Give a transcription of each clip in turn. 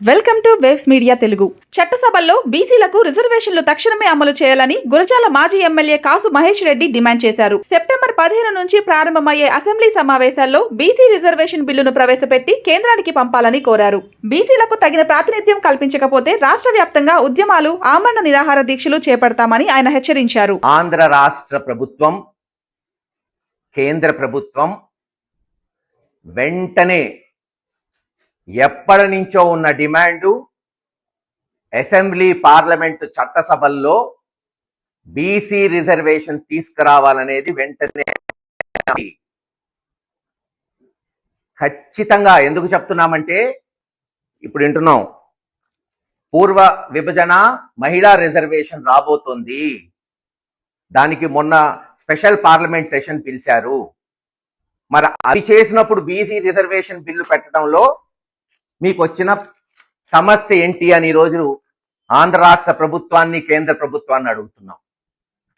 Welcome to waves media Telugu. చట్టసభల్లో బీసీలకు రిజర్వేషన్లు తక్షణమే అమలు చేయాలని గురజాల మాజీ ఎమ్మెల్యే కాసు మహేష్ రెడ్డి డిమాండ్ చేశారు. సెప్టెంబర్ 15 నుంచి ప్రారంభమయ్యే అసెంబ్లీ సమావేశాల్లో బీసీ రిజర్వేషన్ బిల్లును ప్రవేశపెట్టి కేంద్రానికి పంపాలని కోరారు. బీసీలకు తగిన ప్రాతినిధ్యం కల్పించకపోతే రాష్ట్ర వ్యాప్తంగా ఉద్యమాలు, ఆమరణ నిరాహార దీక్షలు చేపడతామని ఆయన హెచ్చరించారు. ఆంధ్ర రాష్ట్ర ప్రభుత్వం, కేంద్ర ప్రభుత్వం వెంటనే ఎప్పటి నుంచో ఉన్న డిమాండు అసెంబ్లీ, పార్లమెంటు, చట్టసభల్లో బీసీ రిజర్వేషన్ తీసుకురావాలనేది వెంటనే ఖచ్చితంగా. ఎందుకు చెప్తున్నామంటే ఇప్పుడు వింటున్నాం, పూర్వ విభజన మహిళా రిజర్వేషన్ రాబోతోంది. దానికి మొన్న స్పెషల్ పార్లమెంట్ సెషన్ పిలిచారు. మరి అది చేసినప్పుడు బీసీ రిజర్వేషన్ బిల్లు పెట్టడంలో మీకు వచ్చిన సమస్య ఏంటి అని ఈరోజు ఆంధ్ర రాష్ట్ర ప్రభుత్వాన్ని, కేంద్ర ప్రభుత్వాన్ని అడుగుతున్నాం.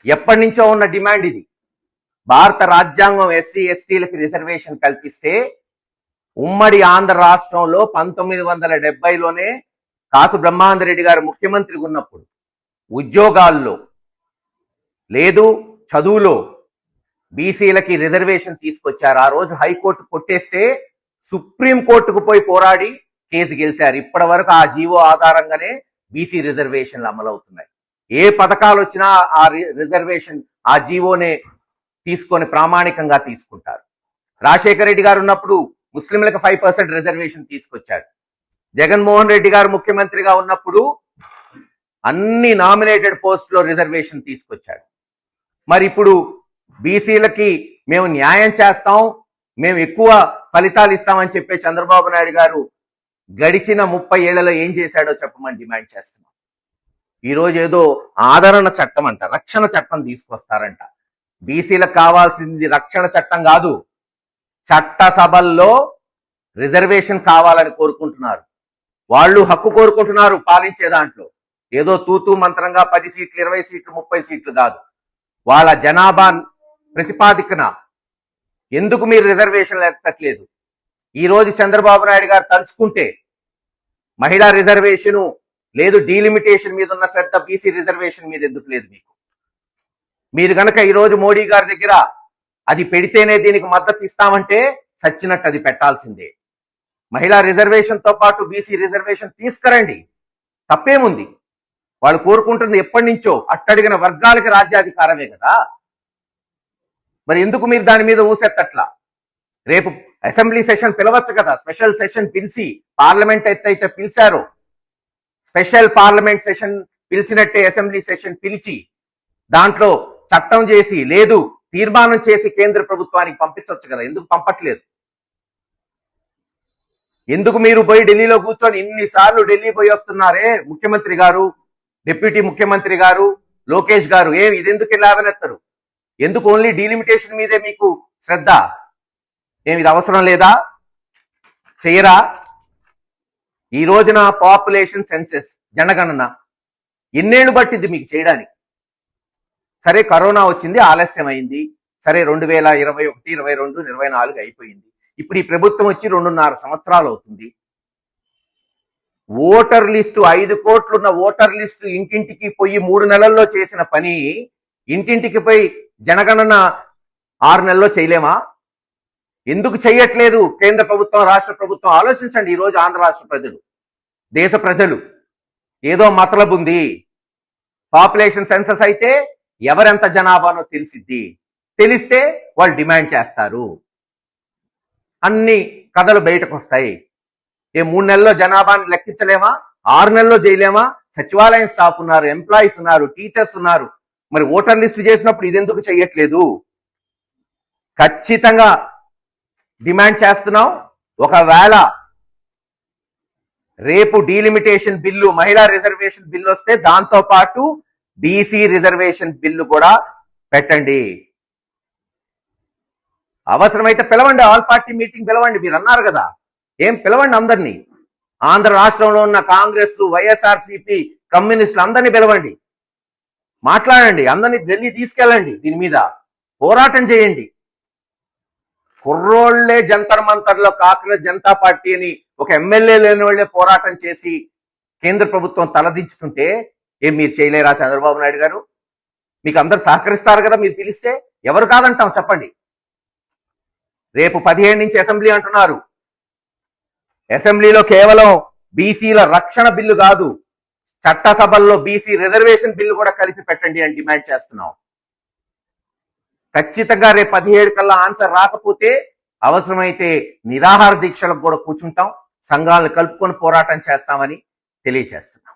ఎప్పటి నుంచో ఉన్న డిమాండ్ ఇది. భారత రాజ్యాంగం ఎస్సీ ఎస్టీలకు రిజర్వేషన్ కల్పిస్తే ఉమ్మడి ఆంధ్ర రాష్ట్రంలో 1970లోనే కాసు బ్రహ్మానందరెడ్డి గారు ముఖ్యమంత్రిగా ఉన్నప్పుడు ఉద్యోగాల్లో లేదు, చదువులో బీసీలకి రిజర్వేషన్ తీసుకొచ్చారు. ఆ రోజు హైకోర్టు కొట్టేస్తే సుప్రీంకోర్టుకు పోయి పోరాడి కేసు గెలిచారు. ఇప్పటి వరకు ఆ జీవో ఆధారంగానే బీసీ రిజర్వేషన్లు అమలవుతున్నాయి. ఏ పథకాలు వచ్చినా ఆ రిజర్వేషన్, ఆ జీవోనే తీసుకొని ప్రామాణికంగా తీసుకుంటారు. రాజశేఖర రెడ్డి గారు ఉన్నప్పుడు ముస్లింలకు 5% రిజర్వేషన్ తీసుకొచ్చాడు. జగన్మోహన్ రెడ్డి గారు ముఖ్యమంత్రిగా ఉన్నప్పుడు అన్ని నామినేటెడ్ పోస్టులో రిజర్వేషన్ తీసుకొచ్చాడు. మరి ఇప్పుడు బీసీలకి మేము న్యాయం చేస్తాం, మేము ఎక్కువ ఫలితాలు ఇస్తామని చెప్పే చంద్రబాబు నాయుడు గారు గడిచిన 30 ఏళ్లలో ఏం చేశాడో చెప్పమని డిమాండ్ చేస్తున్నాం. ఈరోజు ఏదో ఆదరణ చట్టం అంట, రక్షణ చట్టం తీసుకొస్తారంట. బీసీలకు కావాల్సింది రక్షణ చట్టం కాదు, చట్టసభల్లో రిజర్వేషన్ కావాలని కోరుకుంటున్నారు. వాళ్ళు హక్కు కోరుకుంటున్నారు పాలించే దాంట్లో. ఏదో తూతూ మంత్రంగా 10 సీట్లు, 20 సీట్లు, 30 సీట్లు కాదు. వాళ్ళ జనాభా ప్రతిపాదికన ఎందుకు మీరు రిజర్వేషన్లు ఎత్తట్లేదు? ఈ రోజు చంద్రబాబు నాయుడు గారు తలుచుకుంటే మహిళా రిజర్వేషను లేదు, డీలిమిటేషన్ మీద ఉన్న శ్రద్ధ బీసీ రిజర్వేషన్ మీద ఎందుకు లేదు మీకు? మీరు గనక ఈరోజు మోడీ గారి దగ్గర అది పెడితేనే దీనికి మద్దతు ఇస్తామంటే సచ్చినట్టు అది పెట్టాల్సిందే. మహిళా రిజర్వేషన్తో పాటు బీసీ రిజర్వేషన్ తీసుకురండి, తప్పేముంది? వాళ్ళు కోరుకుంటుంది ఎప్పటి నుంచో అట్టడిగిన వర్గాలకి రాజ్యాధికారమే కదా. మరి ఎందుకు మీరు దాని మీద ఊసెత్తట్లా? రేపు అసెంబ్లీ సెషన్ పిలవచ్చు కదా, స్పెషల్ సెషన్ పిలిచి, పార్లమెంట్ అయితే పిలిచారు, స్పెషల్ పార్లమెంట్ సెషన్ పిలిచినట్టే అసెంబ్లీ సెషన్ పిలిచి దాంట్లో చట్టం చేసి, లేదు తీర్మానం చేసి కేంద్ర ప్రభుత్వానికి పంపించవచ్చు కదా. ఎందుకు పంపట్లేదు? ఎందుకు మీరు పోయి ఢిల్లీలో కూర్చొని ఇన్నిసార్లు ఢిల్లీ పోయి వస్తున్నారే ముఖ్యమంత్రి గారు, డిప్యూటీ ముఖ్యమంత్రి గారు, లోకేష్ గారు, ఇదెందుకు లేవనెత్తరు? ఎందుకు ఓన్లీ డీలిమిటేషన్ మీదే మీకు శ్రద్ధ? ఇది అవసరం లేదా? చెయ్యరా? ఈ రోజున పాపులేషన్ సెన్సెస్, జనగణన ఎన్నేళ్లు పట్టింది మీకు చేయడానికి? సరే కరోనా వచ్చింది, ఆలస్యమైంది. సరే 2021, 22, 24 అయిపోయింది. ఇప్పుడు ఈ ప్రభుత్వం వచ్చి 2.5 సంవత్సరాలు అవుతుంది. ఓటర్ లిస్టు 5 కోట్లున్న ఓటర్ లిస్టు ఇంటింటికి పోయి 3 నెలల్లో చేసిన పని ఇంటింటికి పోయి జనగణన 6 నెలల్లో చేయలేమా? ఎందుకు చెయ్యట్లేదు కేంద్ర ప్రభుత్వం, రాష్ట్ర ప్రభుత్వం? ఆలోచించండి. ఈరోజు ఆంధ్ర రాష్ట్ర ప్రజలు, దేశ ప్రజలు ఏదో మతలబు ఉంది. పాపులేషన్ సెన్సస్ అయితే ఎవరెంత జనాభానో తెలిసిద్ది. తెలిస్తే వాళ్ళు డిమాండ్ చేస్తారు, అన్ని కథలు బయటకు వస్తాయి. 3 నెలల్లో జనాభాని లెక్కించలేమా? 6 నెలల్లో చేయలేమా? సచివాలయం స్టాఫ్ ఉన్నారు, ఎంప్లాయీస్ ఉన్నారు, టీచర్స్ ఉన్నారు. మరి ఓటర్ లిస్టు చేసినప్పుడు ఇదెందుకు చెయ్యట్లేదు? ఖచ్చితంగా డిమాండ్ చేస్తున్నాం. ఒకవేళ రేపు డీలిమిటేషన్ బిల్లు, మహిళా రిజర్వేషన్ బిల్లు వస్తే దాంతో పాటు బీసీ రిజర్వేషన్ బిల్లు కూడా పెట్టండి. అవసరమైతే పిలవండి, ఆల్ పార్టీ మీటింగ్ పిలవండి. మీరు అన్నారు కదా, పిలవండి అందరినీ. ఆంధ్ర రాష్ట్రంలో ఉన్న కాంగ్రెస్, వైఎస్ఆర్సీపీ, కమ్యూనిస్టులు అందరినీ పిలవండి. మాట్లాడండి, అందరినీ ఢిల్లీ తీసుకెళ్ళండి, దీని మీద పోరాటం చేయండి. కుర్రోళ్లే జంతర్ మంతర్లో కాంగ్రెస్ జనతా పార్టీ అని ఒక ఎమ్మెల్యే లేని వాళ్ళే పోరాటం చేసి కేంద్ర ప్రభుత్వం తలదించుతుంటే ఏం మీరు చేయలేరా చంద్రబాబు నాయుడు గారు? మీకు అందరు సహకరిస్తారు కదా మీరు పిలిస్తే? ఎవరు కాదంటాం చెప్పండి. రేపు 17 నుంచి అసెంబ్లీ అంటున్నారు. అసెంబ్లీలో కేవలం బీసీల రక్షణ బిల్లు కాదు, చట్టసభల్లో బీసీ రిజర్వేషన్ బిల్లు కూడా కలిపి పెట్టండి అని డిమాండ్ చేస్తున్నాం. ఖచ్చితంగా రేపు 17 కల్లా ఆన్సర్ రాకపోతే అవసరమైతే నిరాహార దీక్షలకు కూడా కూర్చుంటాం, సంఘాలను కలుపుకొని పోరాటం చేస్తామని తెలియచేస్తున్నాం.